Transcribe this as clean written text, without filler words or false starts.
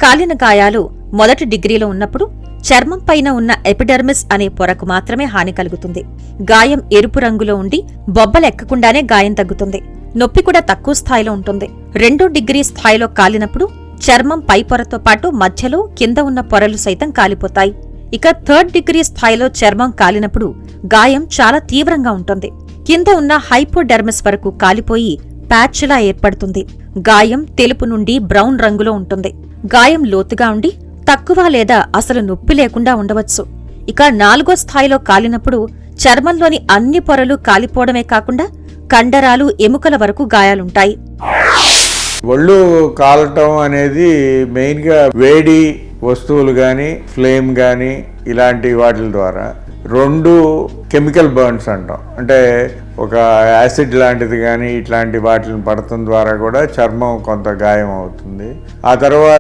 కాలిన గాయాలు మొదటి డిగ్రీలో ఉన్నప్పుడు చర్మం పైన ఉన్న ఎపిడెర్మిస్ అనే పొరకు మాత్రమే హాని కలుగుతుంది. గాయం ఎరుపు రంగులో ఉండి బొబ్బలెక్కకుండానే గాయం తగ్గుతుంది. నొప్పి కూడా తక్కువ స్థాయిలో ఉంటుంది. 2 డిగ్రీ స్థాయిలో కాలినప్పుడు చర్మం పై పొరతో పాటు మధ్యలో కింద ఉన్న పొరలు సైతం కాలిపోతాయి. ఇక 3rd డిగ్రీ స్థాయిలో చర్మం కాలినప్పుడు గాయం చాలా తీవ్రంగా ఉంటుంది. కింద ఉన్న హైపోడెర్మిస్ వరకు కాలిపోయి ప్యాచ్లా ఏర్పడుతుంది. గాయం తెలుపు నుండి బ్రౌన్ రంగులో ఉంటుంది. గాయం లోతుగా ఉండి తక్కువ లేదా అసలు నొప్పి లేకుండా ఉండవచ్చు. ఇక 4వ స్థాయిలో కాలినప్పుడు చర్మంలోని అన్ని పొరలు కాలిపోవడమే కాకుండా కండరాలు ఎముకల వరకు గాయాలుంటాయి. ఒళ్ళు కాలటం అనేది మెయిన్గా వేడి వస్తువులు కానీ ఫ్లేమ్ కానీ ఇలాంటి వాటి ద్వారా, 2 కెమికల్ బర్న్స్ అంటాం. అంటే ఒక యాసిడ్ లాంటిది కానీ ఇట్లాంటి వాటిని పడటం ద్వారా కూడా చర్మం కొంత గాయం అవుతుంది. ఆ తర్వాత